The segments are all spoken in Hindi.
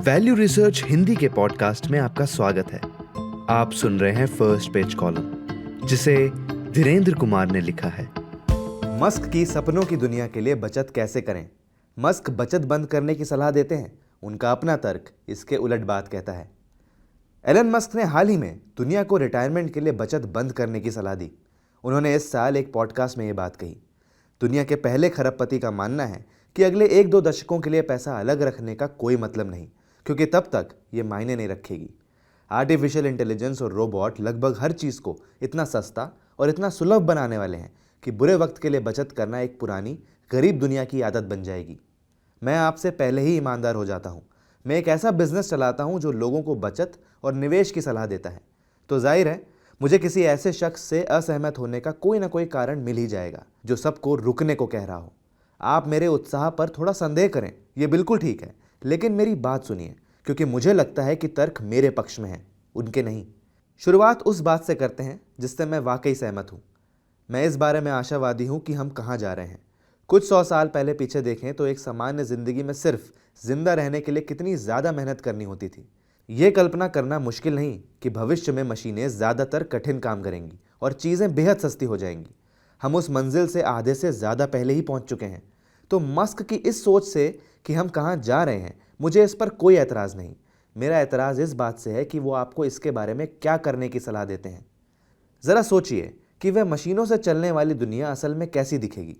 वैल्यू रिसर्च हिंदी के पॉडकास्ट में आपका स्वागत है। आप सुन रहे हैं फर्स्ट पेज कॉलम, जिसे धीरेन्द्र कुमार ने लिखा है। मस्क की सपनों की दुनिया के लिए बचत कैसे करें। मस्क बचत बंद करने की सलाह देते हैं, उनका अपना तर्क इसके उलट बात कहता है। एलन मस्क ने हाल ही में दुनिया को रिटायरमेंट के लिए बचत बंद करने की सलाह दी। उन्होंने इस साल एक पॉडकास्ट में ये बात कही। दुनिया के पहले खरबपति का मानना है कि अगले 1-2 दशकों के लिए पैसा अलग रखने का कोई मतलब नहीं, क्योंकि तब तक ये मायने नहीं रखेगी। आर्टिफिशियल इंटेलिजेंस और रोबोट लगभग हर चीज़ को इतना सस्ता और इतना सुलभ बनाने वाले हैं कि बुरे वक्त के लिए बचत करना एक पुरानी गरीब दुनिया की आदत बन जाएगी। मैं आपसे पहले ही ईमानदार हो जाता हूँ। मैं एक ऐसा बिजनेस चलाता हूँ जो लोगों को बचत और निवेश की सलाह देता है, तो जाहिर है मुझे किसी ऐसे शख्स से असहमत होने का कोई ना कोई कारण मिल ही जाएगा जो सबको रुकने को कह रहा हो। आप मेरे उत्साह पर थोड़ा संदेह करें, ये बिल्कुल ठीक है, लेकिन मेरी बात सुनिए, क्योंकि मुझे लगता है कि तर्क मेरे पक्ष में है, उनके नहीं। शुरुआत उस बात से करते हैं जिससे मैं वाकई सहमत हूँ। मैं इस बारे में आशावादी हूँ कि हम कहाँ जा रहे हैं। कुछ 100 साल पहले पीछे देखें तो एक सामान्य जिंदगी में सिर्फ जिंदा रहने के लिए कितनी ज़्यादा मेहनत करनी होती थी। ये कल्पना करना मुश्किल नहीं कि भविष्य में मशीनें ज़्यादातर कठिन काम करेंगी और चीज़ें बेहद सस्ती हो जाएंगी। हम उस मंजिल से आधे से ज़्यादा पहले ही पहुँच चुके हैं। तो मस्क की इस सोच से कि हम कहाँ जा रहे हैं, मुझे इस पर कोई एतराज़ नहीं। मेरा एतराज़ इस बात से है कि वो आपको इसके बारे में क्या करने की सलाह देते हैं। ज़रा सोचिए कि वह मशीनों से चलने वाली दुनिया असल में कैसी दिखेगी।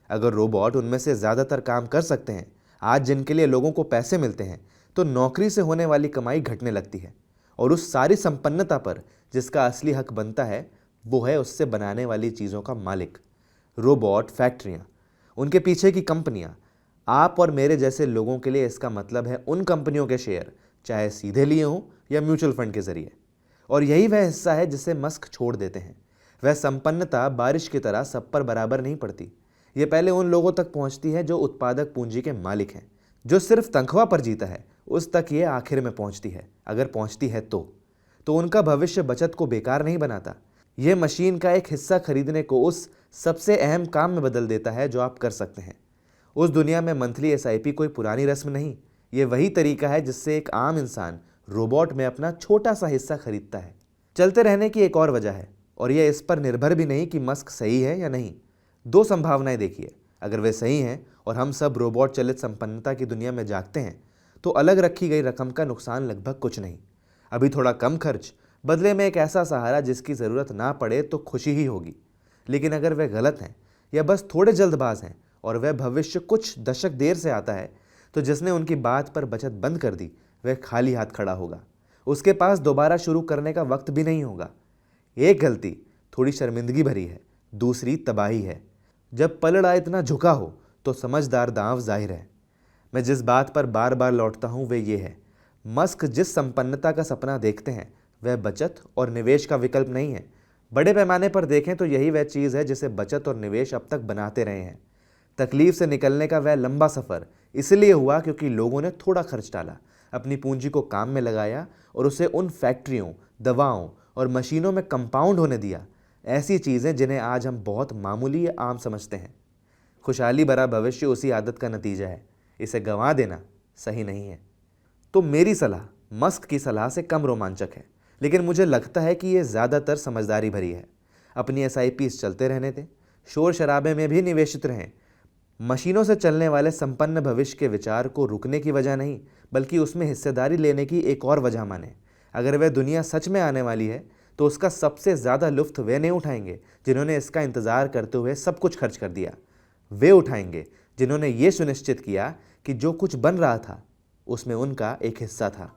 अगर रोबोट उनमें से ज़्यादातर काम कर सकते हैं आज जिनके लिए लोगों को पैसे मिलते हैं, तो नौकरी से होने वाली कमाई घटने लगती है और उस सारी संपन्नता पर जिसका असली हक बनता है वो है उससे बनाने वाली चीज़ों का मालिक। रोबोट, फैक्ट्रियाँ, उनके पीछे की कंपनियाँ। आप और मेरे जैसे लोगों के लिए इसका मतलब है उन कंपनियों के शेयर, चाहे सीधे लिए हों या म्यूचुअल फंड के जरिए। और यही वह हिस्सा है जिसे मस्क छोड़ देते हैं। वह संपन्नता बारिश की तरह सब पर बराबर नहीं पड़ती। ये पहले उन लोगों तक पहुंचती है जो उत्पादक पूंजी के मालिक हैं। जो सिर्फ तनख्वाह पर जीता है उस तक ये आखिर में पहुंचती है, अगर पहुंचती है तो उनका भविष्य बचत को बेकार नहीं बनाता। यह मशीन का एक हिस्सा खरीदने को उस सबसे अहम काम में बदल देता है जो आप कर सकते हैं। उस दुनिया में मंथली SIP कोई पुरानी रस्म नहीं, ये वही तरीका है जिससे एक आम इंसान रोबोट में अपना छोटा सा हिस्सा खरीदता है। चलते रहने की एक और वजह है, और यह इस पर निर्भर भी नहीं कि मस्क सही है या नहीं। 2 संभावनाएं देखिए। अगर वे सही हैं और हम सब रोबोट चलित संपन्नता की दुनिया में जागते हैं, तो अलग रखी गई रकम का नुकसान लगभग कुछ नहीं। अभी थोड़ा कम खर्च, बदले में एक ऐसा सहारा जिसकी ज़रूरत ना पड़े तो खुशी ही होगी। लेकिन अगर वे गलत हैं या बस थोड़े जल्दबाज हैं और वह भविष्य कुछ दशक देर से आता है, तो जिसने उनकी बात पर बचत बंद कर दी वह खाली हाथ खड़ा होगा। उसके पास दोबारा शुरू करने का वक्त भी नहीं होगा। एक गलती थोड़ी शर्मिंदगी भरी है, दूसरी तबाही है। जब पलड़ा इतना झुका हो तो समझदार दांव जाहिर है। मैं जिस बात पर बार बार लौटता हूँ वह ये है, मस्क जिस संपन्नता का सपना देखते हैं वह बचत और निवेश का विकल्प नहीं है। बड़े पैमाने पर देखें तो यही वह चीज़ है जिसे बचत और निवेश अब तक बनाते रहे हैं। तकलीफ से निकलने का वह लंबा सफ़र इसलिए हुआ क्योंकि लोगों ने थोड़ा खर्च डाला, अपनी पूंजी को काम में लगाया और उसे उन फैक्ट्रियों, दवाओं और मशीनों में कंपाउंड होने दिया। ऐसी चीज़ें जिन्हें आज हम बहुत मामूली या आम समझते हैं। खुशहाली भरा भविष्य उसी आदत का नतीजा है। इसे गंवा देना सही नहीं है। तो मेरी सलाह मस्क की सलाह से कम रोमांचक है, लेकिन मुझे लगता है कि ये ज़्यादातर समझदारी भरी है। अपनी SIPs चलते रहने दें, शोर शराबे में भी निवेशित रहें। मशीनों से चलने वाले संपन्न भविष्य के विचार को रुकने की वजह नहीं, बल्कि उसमें हिस्सेदारी लेने की एक और वजह माने। अगर वह दुनिया सच में आने वाली है तो उसका सबसे ज़्यादा लुत्फ़ वे नहीं उठाएंगे जिन्होंने इसका इंतज़ार करते हुए सब कुछ खर्च कर दिया। वे उठाएंगे जिन्होंने ये सुनिश्चित किया कि जो कुछ बन रहा था उसमें उनका एक हिस्सा था।